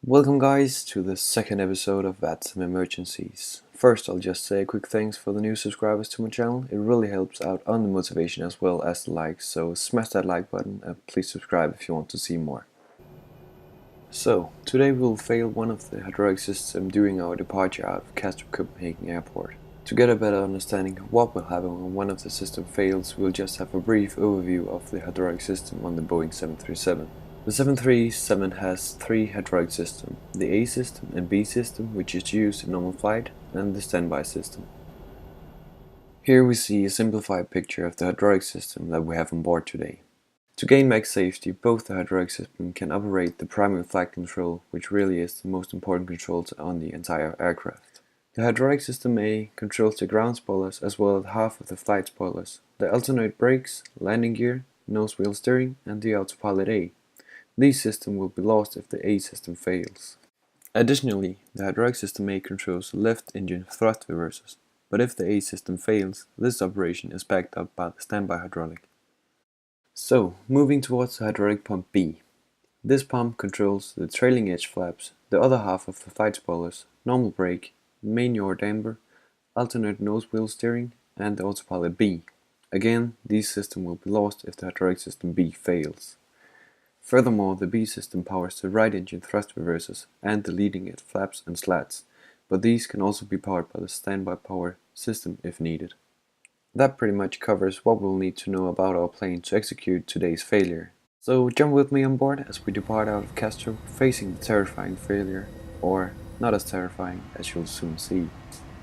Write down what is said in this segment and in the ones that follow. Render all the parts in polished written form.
Welcome guys to the second episode of VATSIM Emergencies. First I'll just say a quick thanks for the new subscribers to my channel. It really helps out on the motivation as well as the likes, so smash that like button and please subscribe if you want to see more. So, today we'll fail one of the hydraulic system during our departure out of Kastrup Copenhagen Airport. To get a better understanding of what will happen when one of the system fails, we'll just have a brief overview of the hydraulic system on the Boeing 737. The 737 has three hydraulic systems, the A system and B system, which is used in normal flight, and the standby system. Here we see a simplified picture of the hydraulic system that we have on board today. To gain max safety, both the hydraulic system can operate the primary flight control, which really is the most important controls on the entire aircraft. The hydraulic system A controls the ground spoilers as well as half of the flight spoilers, the alternate brakes, landing gear, nose wheel steering, and the autopilot A. These systems will be lost if the A system fails. Additionally, the hydraulic system A controls the left engine thrust reversers, but if the A system fails, this operation is backed up by the standby hydraulic. So, moving towards the hydraulic pump B. This pump controls the trailing edge flaps, the other half of the flight spoilers, normal brake, main yaw damper, alternate nose wheel steering, and the autopilot B. Again, these systems will be lost if the hydraulic system B fails. Furthermore, the B system powers the right engine thrust reversers and the leading edge flaps and slats, but these can also be powered by the standby power system if needed. That pretty much covers what we'll need to know about our plane to execute today's failure. So jump with me on board as we depart out of Kastrup, facing the terrifying failure, or not as terrifying as you'll soon see.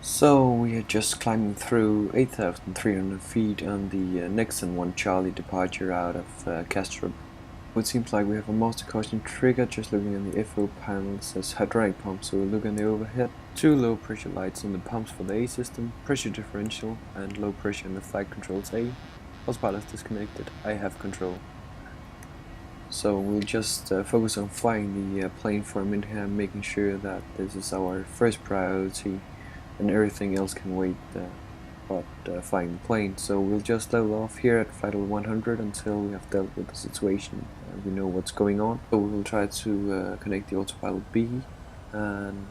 So we are just climbing through 8,300 feet on the Nexon 1 Charlie departure out of Kastrup. It seems like we have a master caution trigger. Just looking at the FO panel, says hydraulic pump, so we'll look at the overhead. Two low pressure lights on the pumps for the A system, pressure differential and low pressure in the flight controls A. Autopilot is disconnected, I have control. So we'll just focus on flying the plane for a minute here, making sure that this is our first priority and everything else can wait but flying the plane. So we'll just level off here at flight level 100 until we have dealt with the situation and we know what's going on. So we will try to connect the autopilot B, and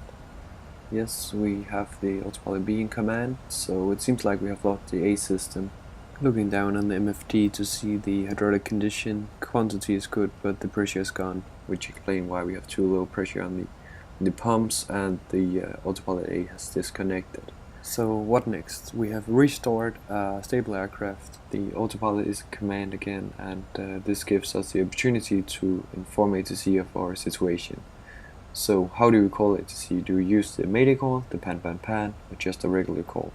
yes, we have the autopilot B in command. So it seems like we have lost the A system. Looking down on the MFD to see the hydraulic condition, quantity is good but the pressure is gone, which explains why we have too low pressure on the pumps, and the autopilot A has disconnected. So what next? We have restored a stable aircraft, the autopilot is in command again, and this gives us the opportunity to inform ATC of our situation. So how do we call ATC? Do we use the mayday call, the pan, or just a regular call?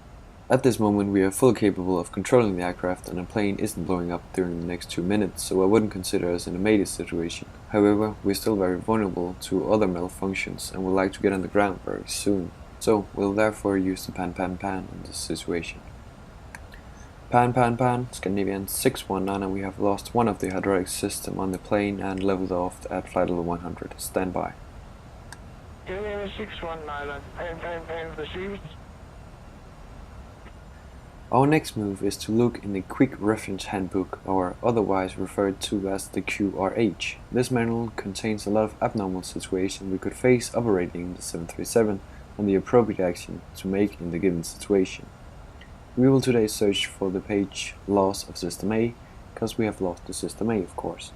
At this moment we are fully capable of controlling the aircraft and a plane isn't blowing up during the next 2 minutes, so I wouldn't consider us in a mayday situation. However, we're still very vulnerable to other malfunctions and would like to get on the ground very soon. So we'll therefore use the pan in this situation. Pan, Scandinavian 619, and we have lost one of the hydraulic system on the plane and leveled off at flight level 100. Stand by. Scandinavian 619, pan received. Our next move is to look in the Quick Reference Handbook, or otherwise referred to as the QRH. This manual contains a lot of abnormal situations we could face operating the 737 and the appropriate action to make in the given situation. We will today search for the page Loss of System A, because we have lost the System A, of course.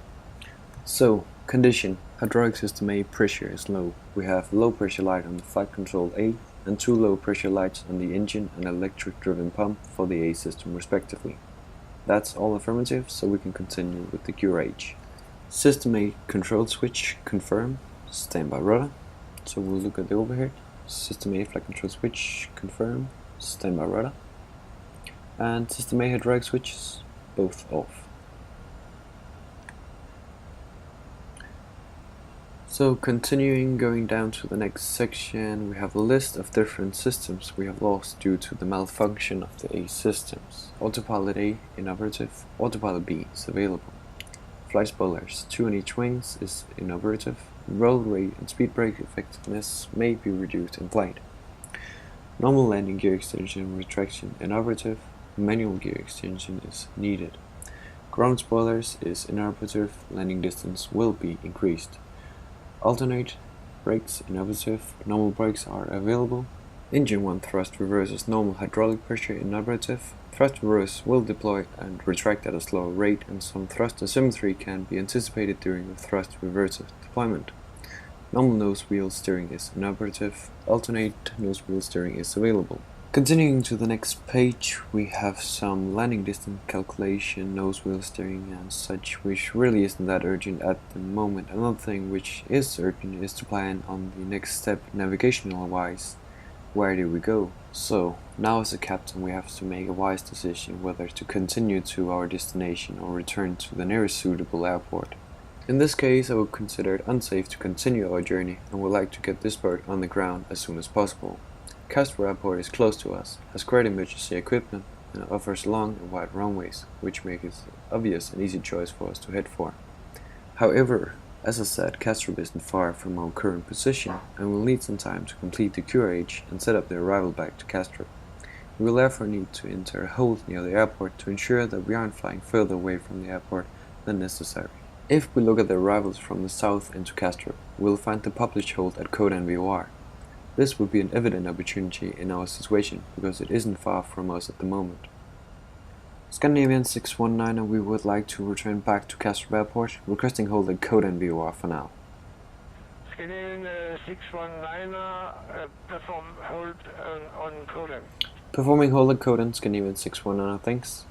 So, condition: hydraulic system A pressure is low. We have low pressure light on the flight control A and two low pressure lights on the engine and electric driven pump for the A system respectively. That's all affirmative, so we can continue with the QRH. System A control switch confirm, standby rudder. So we'll look at the overhead. System A flight control switch confirm, standby rudder. And System A hydraulic switches both off. So continuing, going down to the next section, we have a list of different systems we have lost due to the malfunction of the A systems. Autopilot A inoperative, autopilot B is available. Flight spoilers, 2 on each wings, is inoperative. Roll rate and speed brake effectiveness may be reduced in flight. Normal landing gear extension and retraction inoperative. Manual gear extension is needed. Ground spoilers is inoperative. Landing distance will be increased. Alternate brakes inoperative, normal brakes are available. Engine 1 thrust reverses normal hydraulic pressure inoperative. Thrust reverse will deploy and retract at a slower rate, and some thrust asymmetry can be anticipated during the thrust reverse deployment. Normal nose wheel steering is inoperative. Alternate nose wheel steering is available. Continuing to the next page, we have some landing distance calculation, nose wheel steering and such, which really isn't that urgent at the moment. Another thing which is urgent is to plan on the next step navigational wise. Where do we go? So, now as a captain we have to make a wise decision whether to continue to our destination or return to the nearest suitable airport. In this case, I would consider it unsafe to continue our journey and would like to get this bird on the ground as soon as possible. Castro Airport is close to us, has great emergency equipment, and offers long and wide runways, which make it obvious and easy choice for us to head for. However, as I said, Castro isn't far from our current position, and we'll need some time to complete the QRH and set up the arrival back to Castro. We will therefore need to enter a hold near the airport to ensure that we aren't flying further away from the airport than necessary. If we look at the arrivals from the south into Castro, we'll find the published hold at Codan VOR. This would be an evident opportunity in our situation, because it isn't far from us at the moment. Scandinavian 619, and we would like to return back to Castro Airport, requesting hold at Codan VOR for now. Scandinavian 619, perform hold on Codan. Performing hold at Codan, Scandinavian 619, thanks.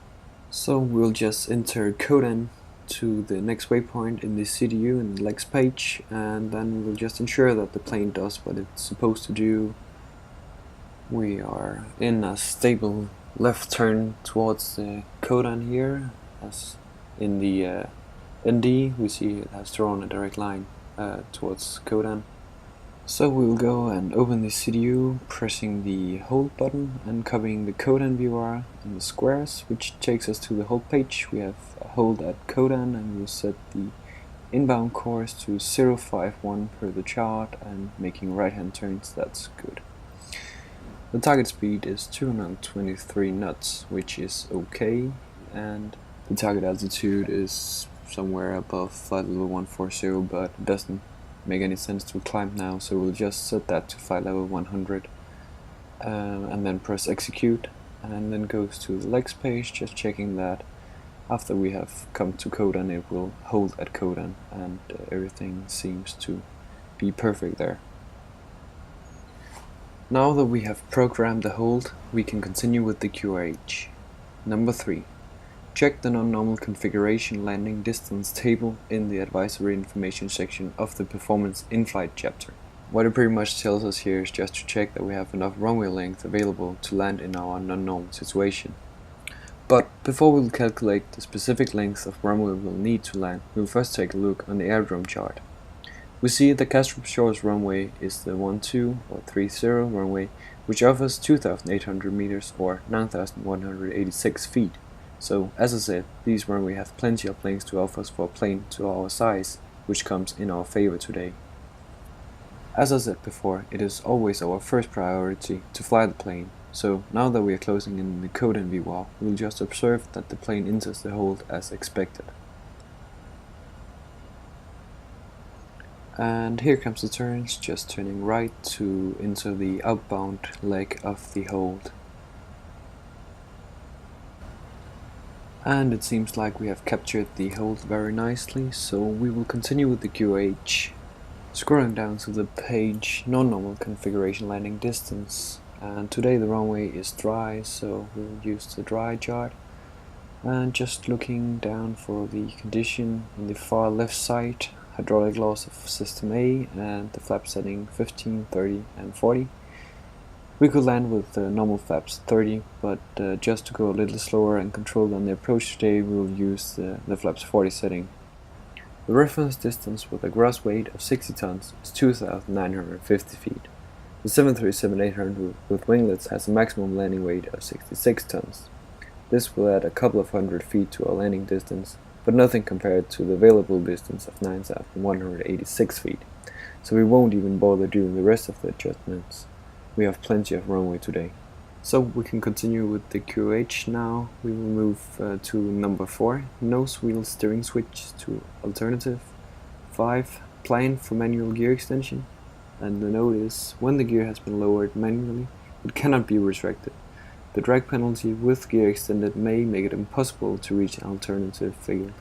So we'll just enter Codan to the next waypoint in the CDU in the legs page, and then we'll just ensure that the plane does what it's supposed to do. We are in a stable left turn towards the Codan here, as in the ND we see it has drawn a direct line towards Codan. So we'll go and open the CDU, pressing the hold button and copying the Codan VOR in the squares, which takes us to the hold page. We have a hold at Codan, and we'll set the inbound course to 051 per the chart and making right hand turns. That's good. The target speed is 223 knots, which is okay, and the target altitude is somewhere above flight level 140, but it doesn't make any sense to climb now, so we'll just set that to flight level 100 and then press execute, and then goes to the legs page, just checking that after we have come to Codan it will hold at Codan, and everything seems to be perfect there. Now that we have programmed the hold, we can continue with the QRH. Number 3. Check the non-normal configuration landing distance table in the advisory information section of the performance in-flight chapter. What it pretty much tells us here is just to check that we have enough runway length available to land in our non-normal situation. But before we'll calculate the specific length of runway we'll need to land, we'll first take a look on the aerodrome chart. We see the Castro Shores runway is the 12 or 30 runway, which offers 2,800 meters or 9,186 feet. So, as I said, these runway have plenty of length to offer us for a plane to our size, which comes in our favor today. As I said before, it is always our first priority to fly the plane, so now that we are closing in the Codan VOR, we'll just observe that the plane enters the hold as expected. And here comes the turns, just turning right to enter the outbound leg of the hold. And it seems like we have captured the hold very nicely, so we will continue with the QRH. Scrolling down to the page, non-normal configuration landing distance, and today the runway is dry, so we'll use the dry chart. And just looking down for the condition on the far left side, hydraulic loss of system A and the flap setting 15, 30 and 40. We could land with normal flaps 30, but just to go a little slower and controlled on the approach today, we will use the flaps 40 setting. The reference distance with a gross weight of 60 tons is 2,950 feet. The 737-800 with winglets has a maximum landing weight of 66 tons. This will add a couple of hundred feet to our landing distance, but nothing compared to the available distance of 9,186 feet, so we won't even bother doing the rest of the adjustments. We have plenty of runway today. So we can continue with the QRH now. We will move to number 4, nose wheel steering switch to alternative. 5, plan for manual gear extension. And the note is, when the gear has been lowered manually, it cannot be retracted. The drag penalty with gear extended may make it impossible to reach an alternative field.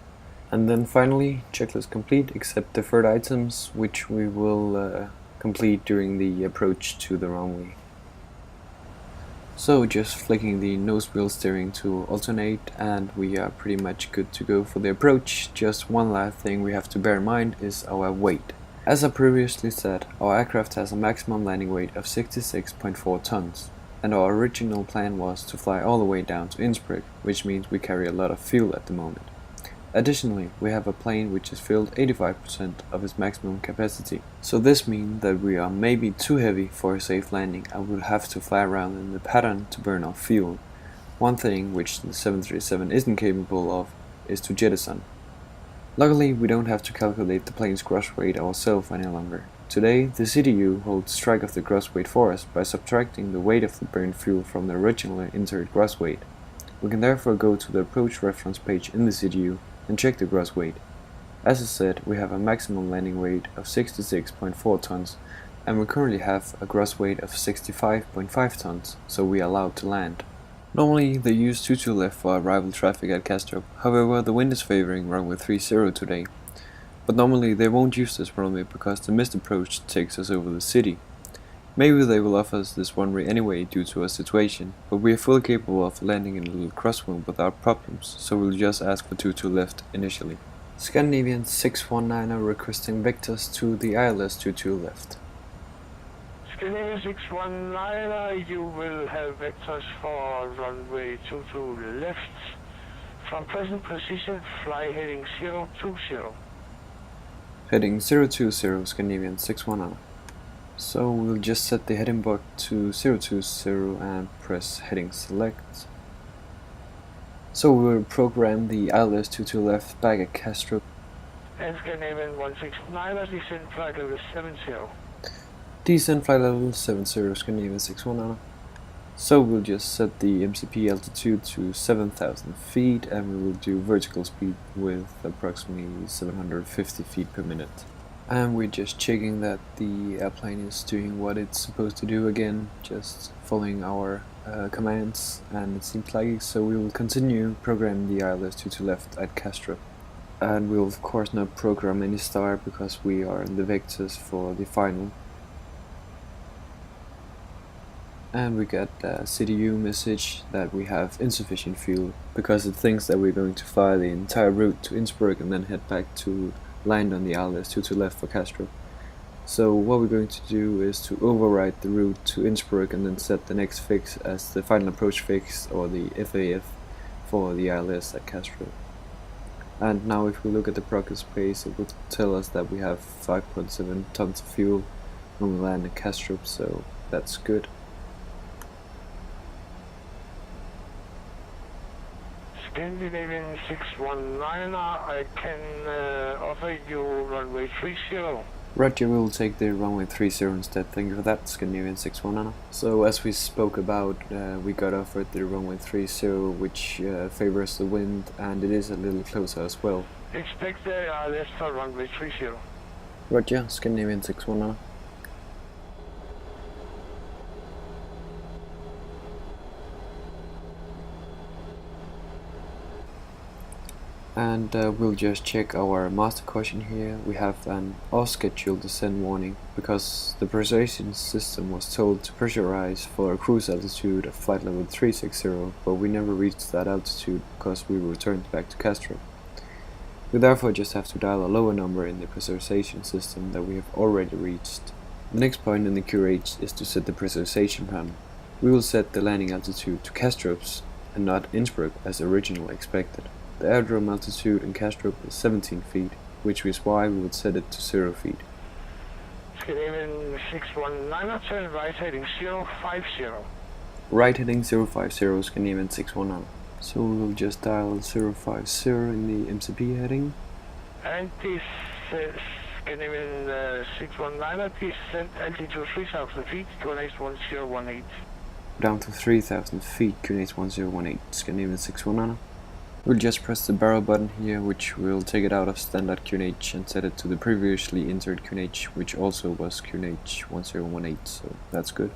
And then finally, checklist complete except deferred items, which we will complete during the approach to the runway. So just flicking the nose wheel steering to alternate and we are pretty much good to go for the approach. Just one last thing we have to bear in mind is our weight. As I previously said, our aircraft has a maximum landing weight of 66.4 tons. And our original plan was to fly all the way down to Innsbruck, which means we carry a lot of fuel at the moment. Additionally, we have a plane which is filled 85% of its maximum capacity. So this means that we are maybe too heavy for a safe landing and will have to fly around in the pattern to burn off fuel. One thing which the 737 isn't capable of is to jettison. Luckily, we don't have to calculate the plane's gross weight ourselves any longer. Today, the CDU holds track of the gross weight for us by subtracting the weight of the burned fuel from the originally entered gross weight. We can therefore go to the approach reference page in the CDU and check the gross weight. As I said, we have a maximum landing weight of 66.4 tons and we currently have a gross weight of 65.5 tons, so we are allowed to land. Normally they use 22 left for arrival traffic at Kastrup, however the wind is favoring runway 30 today. But normally they won't use this runway because the missed approach takes us over the city. Maybe they will offer us this runway anyway due to our situation, but we are fully capable of landing in a little crosswind without problems, so we'll just ask for 22 left initially. Scandinavian 619 requesting vectors to the ILS 22 left. Scandinavian 619, you will have vectors for runway 22 left. From present position, fly heading 020. Heading 020 Scandinavian 619. So we'll just set the heading bug to 020 and press heading select. So we'll program the ILS 22 left back at Kastrup. And Scandinavian 169, descent flight level 70. Descent flight level 70 Scandinavian 619. So we'll just set the MCP altitude to 7,000 feet and we will do vertical speed with approximately 750 feet per minute. And we're just checking that the airplane is doing what it's supposed to do again, just following our commands, and it seems like it, so we will continue programming the ILS 22 left at Kastrup. And we will of course not program any star because we are in the vectors for the final. And we get a CDU message that we have insufficient fuel because it thinks that we're going to fly the entire route to Innsbruck and then head back to land on the ILS 22 left for Kastrup. So what we're going to do is to override the route to Innsbruck and then set the next fix as the final approach fix, or the FAF, for the ILS at Kastrup. And now if we look at the progress page, it will tell us that we have 5.7 tons of fuel when we land at Kastrup, so that's good. Scandinavian 619, I can offer you runway 30. Roger, we will take the runway 30 instead, thank you for that, Scandinavian 619. So as we spoke about, we got offered the runway 30, which favors the wind, and it is a little closer as well. Expect the ILS for runway 30. Roger, Scandinavian 619. And we'll just check our master caution here. We have an off-schedule descent warning because the pressurization system was told to pressurize for a cruise altitude of flight level 360, but we never reached that altitude because we returned back to Kastrup. We therefore just have to dial a lower number in the pressurization system that we have already reached. The next point in the QRH is to set the pressurization panel. We will set the landing altitude to Kastrup and not Innsbruck as originally expected. The aerodrome altitude in Kastrup is 17 feet, which is why we would set it to 0 feet. Scandinavian 619, turn right heading 050. Right heading 050, Scandinavian 619. So we will just dial 050 in the MCP heading. And this Scandinavian 619, descent altitude 3000 feet, QRH 1018. Down to 3000 feet, QRH 1018, Scandinavian 619. We'll just press the barrel button here, which will take it out of standard QNH and set it to the previously inserted QNH, which also was QNH 1018, so that's good.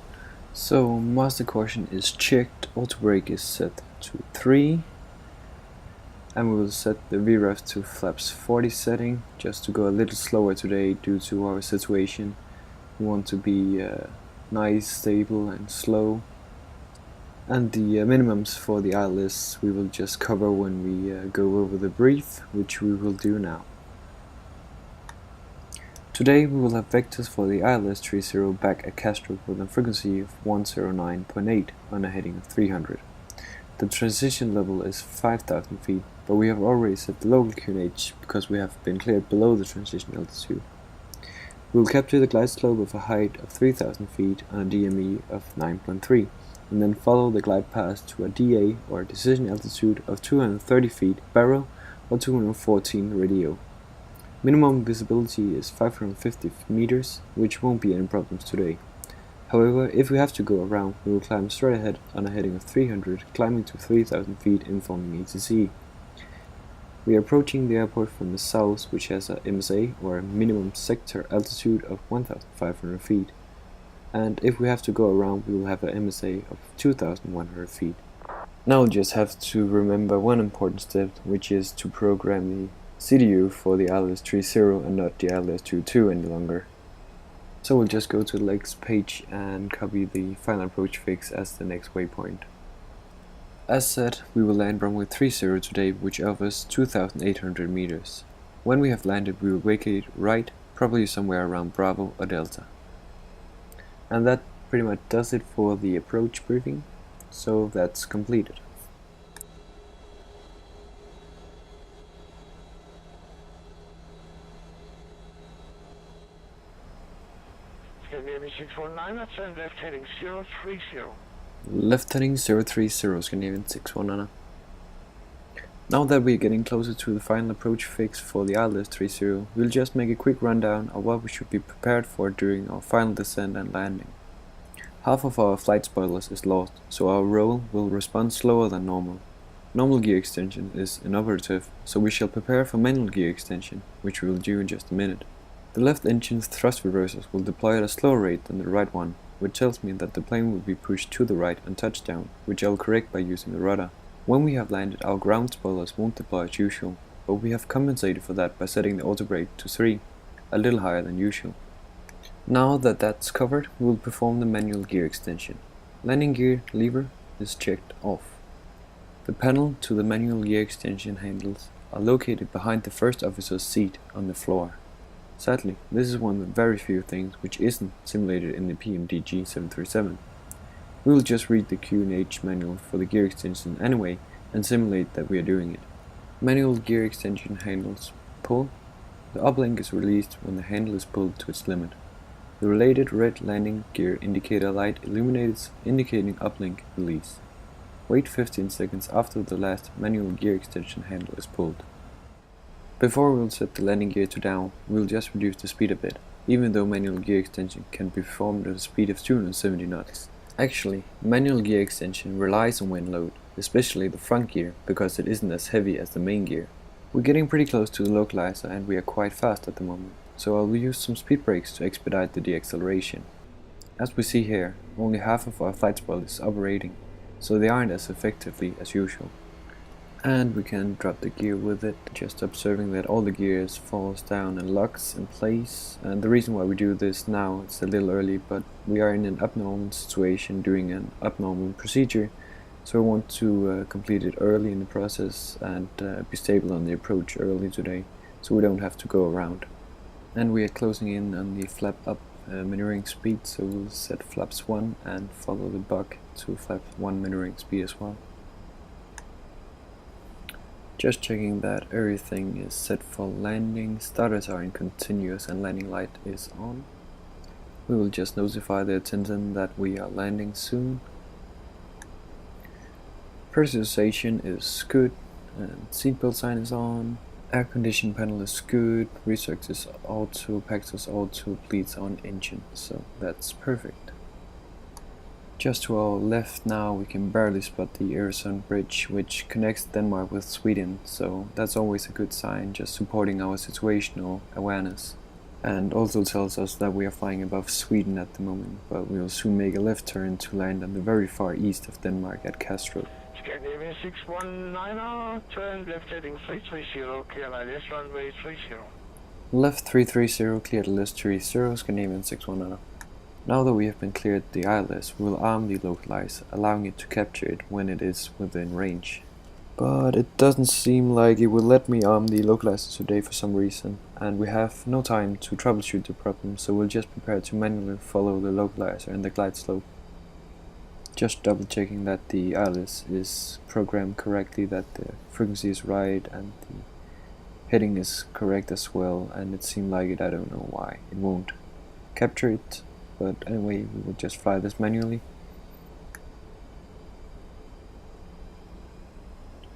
So master caution is checked, auto brake is set to 3, and we will set the VREF to flaps 40 setting, just to go a little slower today due to our situation. We want to be nice, stable and slow. And the minimums for the ILS we will just cover when we go over the brief, which we will do now. Today we will have vectors for the ILS 30 back at Castro with a frequency of 109.8 on a heading of 300. The transition level is 5,000 feet, but we have already set the local QNH because we have been cleared below the transition altitude. We will capture the glide slope of a height of 3,000 feet on a DME of 9.3, and then follow the glide path to a DA or decision altitude of 230 feet barrel or 214 radio. Minimum visibility is 550 meters, which won't be any problems today. However, if we have to go around, we will climb straight ahead on a heading of 300, climbing to 3,000 feet informing ETC. We are approaching the airport from the south, which has a MSA or a minimum sector altitude of 1,500 feet. And if we have to go around, we will have a MSA of 2,100 feet. Now we'll just have to remember one important step, which is to program the CDU for the ILS 30 and not the ILS 22 any longer. So we'll just go to the legs page and copy the final approach fix as the next waypoint. As said, we will land runway 30 today, which offers 2,800 meters. When we have landed, we will vacate right, probably somewhere around Bravo or Delta. And that pretty much does it for the approach briefing, so that's completed. Scandinavian 619, that's and left heading 030. Left heading 030, Scandinavian 619. Now that we're getting closer to the final approach fix for the ILS 30, we'll just make a quick rundown of what we should be prepared for during our final descent and landing. Half of our flight spoilers is lost, so our roll will respond slower than normal. Normal gear extension is inoperative, so we shall prepare for manual gear extension, which we will do in just a minute. The left engine's thrust reversers will deploy at a slower rate than the right one, which tells me that the plane will be pushed to the right and touch down, which I'll correct by using the rudder. When we have landed, our ground spoilers won't deploy as usual, but we have compensated for that by setting the auto brake to 3, a little higher than usual. Now that that's covered, we will perform the manual gear extension. Landing gear lever is checked off. The panel to the manual gear extension handles are located behind the first officer's seat on the floor. Sadly, this is one of the very few things which isn't simulated in the PMDG 737. We will just read the QNH manual for the gear extension anyway and simulate that we are doing it. Manual gear extension handles pull. The uplink is released when the handle is pulled to its limit. The related red landing gear indicator light illuminates, indicating uplink release. Wait 15 seconds after the last manual gear extension handle is pulled. Before we will set the landing gear to down, we will just reduce the speed a bit, even though manual gear extension can be performed at a speed of 270 knots. Actually, manual gear extension relies on wind load, especially the front gear, because it isn't as heavy as the main gear. We're getting pretty close to the localizer and we are quite fast at the moment, so I'll use some speed brakes to expedite the deacceleration. As we see here, only half of our flight spoil is operating, so they aren't as effectively as usual. And we can drop the gear with it, just observing that all the gears falls down and locks in place. And the reason why we do this now, it's a little early, but we are in an abnormal situation doing an abnormal procedure, so I want to complete it early in the process and be stable on the approach early today, so we don't have to go around. And we are closing in on the flap up maneuvering speed, so we'll set flaps 1 and follow the buck to flap 1 maneuvering speed as well. Just checking that everything is set for landing, starters are in continuous and landing light is on. We will just notify the attendant that we are landing soon. Pressurization is good and seatbelt sign is on. Air condition panel is good, research is auto, pax is auto, bleeds on engine, so that's perfect. Just to our left now we can barely spot the Øresund bridge, which connects Denmark with Sweden, so that's always a good sign, just supporting our situational awareness. And also tells us that we are flying above Sweden at the moment, but we will soon make a left turn to land on the very far east of Denmark at Kastrup. Scandinavian 619er, turn left heading 330, clear ILS runway 30. Left 330, cleared ILS 30, Scandinavian 619. Now that we have been cleared the ILS, we will arm the localizer, allowing it to capture it when it is within range. But it doesn't seem like it will let me arm the localizer today for some reason, and we have no time to troubleshoot the problem, so we'll just prepare to manually follow the localizer and the glide slope. Just double checking that the ILS is programmed correctly, that the frequency is right and the heading is correct as well, and it seemed like it, I don't know why. It won't capture it, but anyway, we will just fly this manually.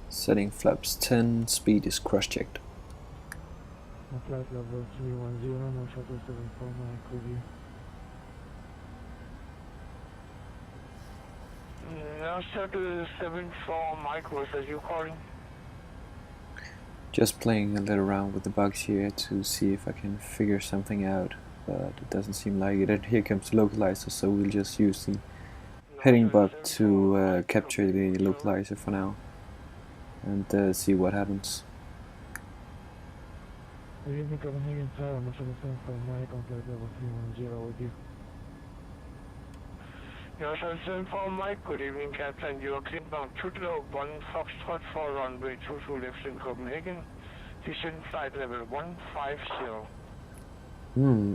Setting flaps 10, speed is cross-checked. Flight level 310, no shuttle 74, my No shuttle 74 micros, as you calling? Just playing a little around with the bugs here to see if I can figure something out, but it doesn't seem like it. And here comes the localizer, so we'll just use the heading bug to capture the localizer for now and see what happens. Copenhagen Tower, no shuttle 74 mic on flight level 310 with you. No shuttle 74 mic, good evening Captain, you are clean bound 2 1 Foxtrot for runway 22 left in Copenhagen, descend flight level 150.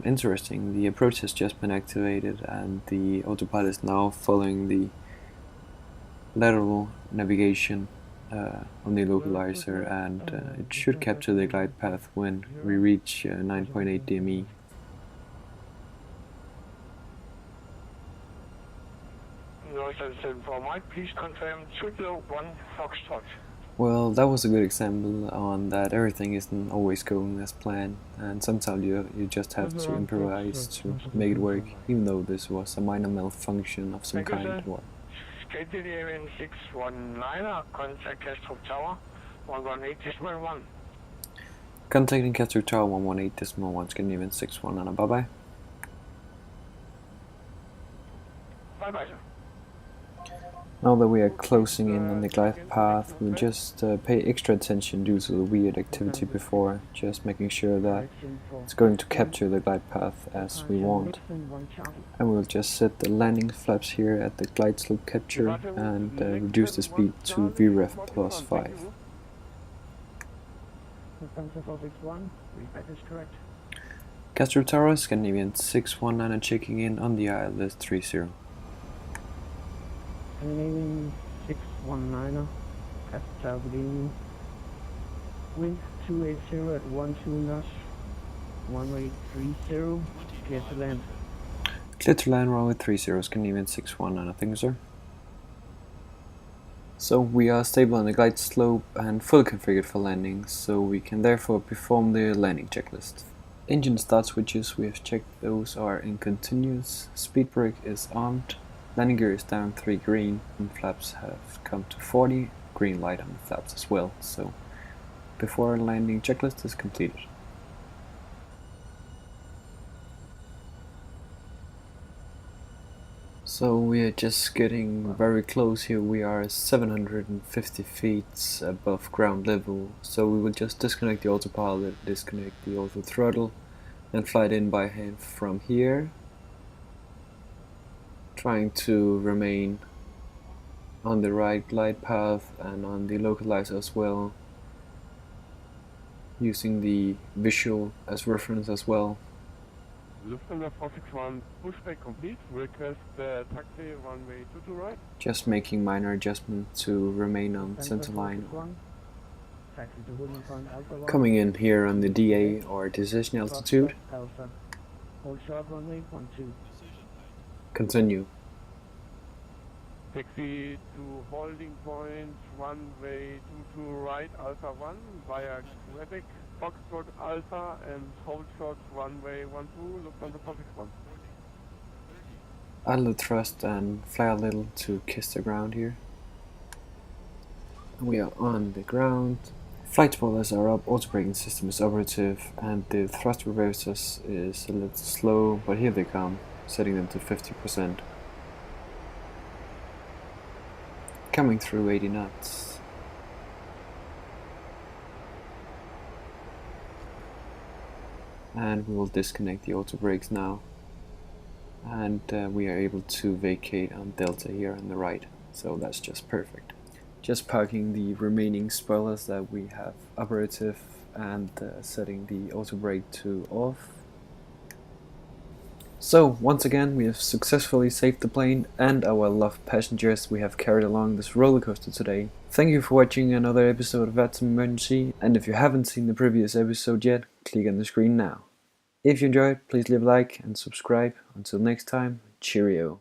Interesting. The approach has just been activated and the autopilot is now following the lateral navigation on the localizer, and it should capture the glide path when we reach 9.8 DME. No shuttle 74 mic, please confirm 201 Foxtrot. Well, that was a good example on that everything isn't always going as planned, and sometimes you just have to improvise to make it work, even though this was a minor malfunction of some kind. Scandinavian 619er, contact Kastrup Tower 118.1. Contacting Kastrup Tower 118.1, Scandinavian 619, bye bye. Bye bye, sir. Now that we are closing in on the glide path, we'll just pay extra attention due to the weird activity before, just making sure that it's going to capture the glide path as we want. And we'll just set the landing flaps here at the glide slope capture and reduce the speed to VREF plus 5. Kastrup Tower, Scandinavian 619 checking in on the ILS 30. Scandinavian 619er, Kastrup Tower, good evening. Wind 280 at 12 knots, runway 30, clear to land. Clear to land, runway 30, Scandinavian 619, thank you sir. So we are stable on the glide slope and fully configured for landing, so we can therefore perform the landing checklist. Engine start switches, we have checked those are in continuous, speed brake is armed, landing gear is down 3 green, and flaps have come to 40, green light on the flaps as well, so before our landing checklist is completed. So we are just getting very close here. We are 750 feet above ground level, so we will just disconnect the autopilot, disconnect the auto throttle and fly it in by hand from here, trying to remain on the right glide path and on the localizer as well, using the visual as reference as well. Lufthansa 461, pushback complete, request taxi runway 22 right. Just making minor adjustments to remain on center line. Coming in here on the DA or decision altitude. Hold short runway 12. Continue. Taxi to holding point, runway 22 right, Alpha 1 via Quebec, Foxtrot Alpha and hold short runway 12, Lufthansa 461. idle the thrust and fly a little to kiss the ground here. We are on the ground. Flight spoilers are up, auto braking system is operative, and the thrust reversers is a little slow, but here they come, setting them to 50%. Coming through 80 knots. And we will disconnect the auto brakes now. And we are able to vacate on delta here on the right, so that's just perfect. Just parking the remaining spoilers that we have operative and setting the auto brake to off. So once again we have successfully saved the plane and our loved passengers we have carried along this roller coaster today. Thank you for watching another episode of VATSIM Emergency, and if you haven't seen the previous episode yet, click on the screen now. If you enjoyed, please leave a like and subscribe. Until next time, cheerio.